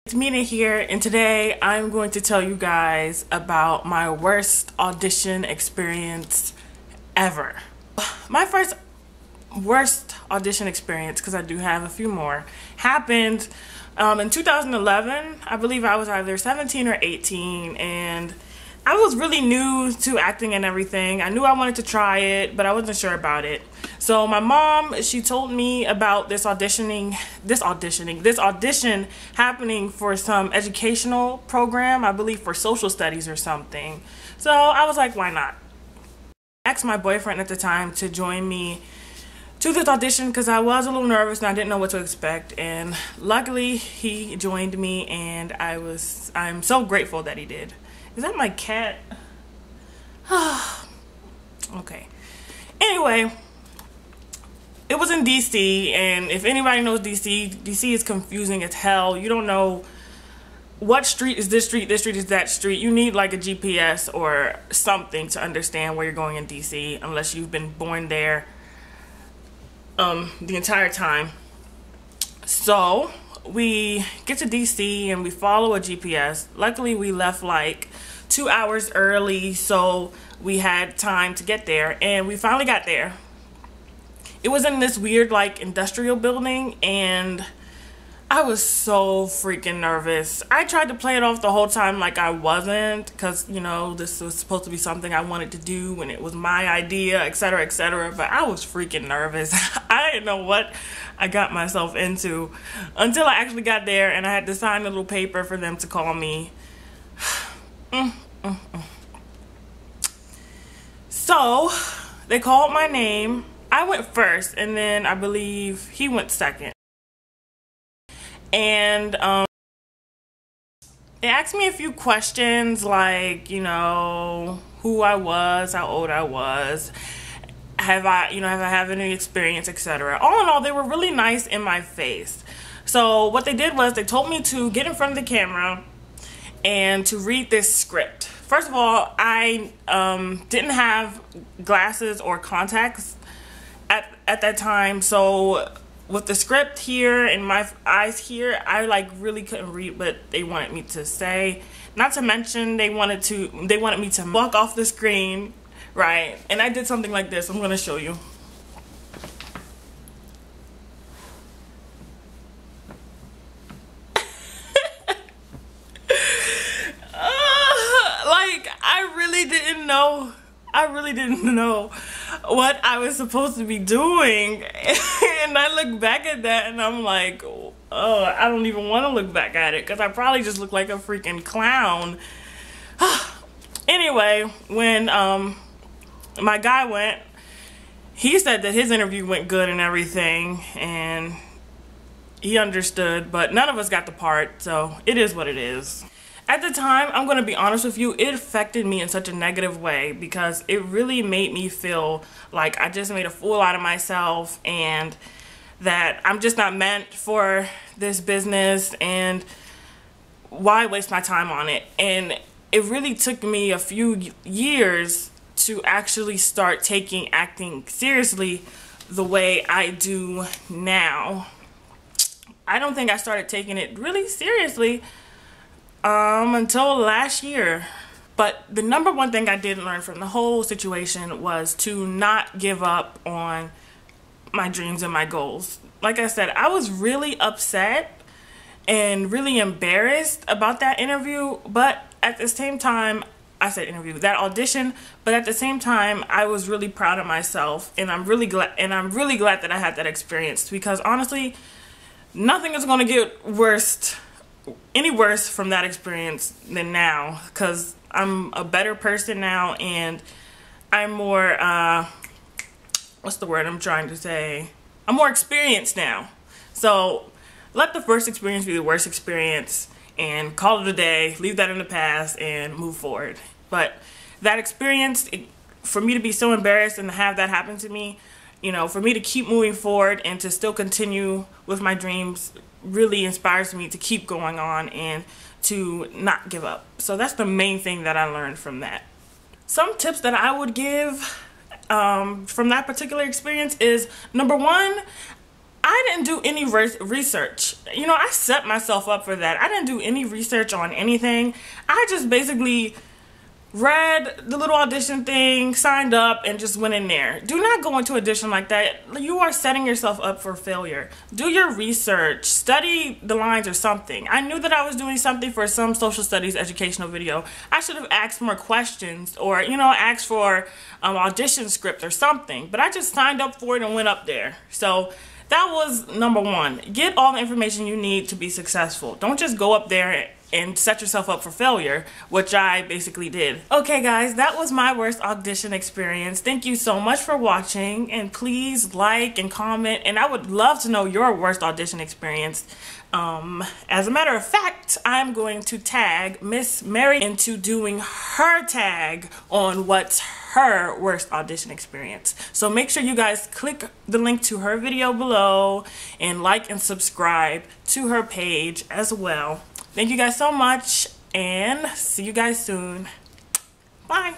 It's Mina here, and today I'm going to tell you guys about my worst audition experience ever. My first worst audition experience, because I do have a few more, happened in 2011. I believe I was either 17 or 18, and I was really new to acting and everything. I knew I wanted to try it, but I wasn't sure about it. So my mom, she told me about this audition happening for some educational program, I believe for social studies or something. So I was like, why not? I asked my boyfriend at the time to join me to this audition because I was a little nervous and I didn't know what to expect. And luckily he joined me, and I'm so grateful that he did. Is that my cat? Okay. Anyway, it was in DC, and if anybody knows DC is confusing as hell. You don't know what street is this street is that street. You need like a GPS or something to understand where you're going in DC, unless you've been born there the entire time. So we get to DC and we follow a GPS. Luckily we left like 2 hours early, so we had time to get there, and we finally got there. It was in this weird like industrial building, and I was so freaking nervous. I tried to play it off the whole time like I wasn't, because you know, this was supposed to be something I wanted to do and it was my idea, etc., etc., but I was freaking nervous. I didn't know what I got myself into until I actually got there, and I had to sign a little paper for them to call me. So they called my name. I went first, and then I believe he went second. And they asked me a few questions like, you know, who I was, how old I was, have I have any experience, etc. All in all, they were really nice in my face. So what they did was they told me to get in front of the camera and to read this script. First of all, I didn't have glasses or contacts at that time, so with the script here and my eyes here, I like really couldn't read what they wanted me to say. Not to mention they wanted me to walk off the screen, right? And I did something like this. I'm gonna show you. I really didn't know what I was supposed to be doing. And I look back at that and I'm like, oh, I don't even want to look back at it because I probably just look like a freaking clown. Anyway, when my guy went, he said that his interview went good and everything, and he understood, but none of us got the part, so it is what it is. At the time, I'm going to be honest with you, it affected me in such a negative way because it really made me feel like I just made a fool out of myself and that I'm just not meant for this business, and why waste my time on it? And it really took me a few years to actually start taking acting seriously the way I do now. I don't think I started taking it really seriously until last year. But the number one thing I did learn from the whole situation was to not give up on my dreams and my goals. Like I said, I was really upset and really embarrassed about that interview, but at the same time, that audition, but at the same time, I was really proud of myself, and I'm really glad that I had that experience, because honestly, nothing is going to get any worse from that experience than now, because I'm a better person now, and I'm more, what's the word I'm trying to say? I'm more experienced now. So let the first experience be the worst experience and call it a day, leave that in the past and move forward. But that experience, for me to be so embarrassed and to have that happen to me, you know, for me to keep moving forward and to still continue with my dreams really inspires me to keep going on and to not give up. So that's the main thing that I learned from that. Some tips that I would give from that particular experience is, number one, I didn't do any research. You know, I set myself up for that. I didn't do any research on anything. I just basically read the little audition thing, signed up, and just went in there. Do not go into audition like that. You are setting yourself up for failure. Do your research. Study the lines or something. I knew that I was doing something for some social studies educational video. I should have asked more questions, or, you know, asked for audition script or something. But I just signed up for it and went up there. So that was number one. Get all the information you need to be successful. Don't just go up there and set yourself up for failure, which I basically did. Okay guys, that was my worst audition experience. Thank you so much for watching, and please like and comment, and I would love to know your worst audition experience. As a matter of fact, I'm going to tag Miss Mary into doing her tag on what's her worst audition experience. So make sure you guys click the link to her video below and like and subscribe to her page as well. Thank you guys so much, and see you guys soon. Bye.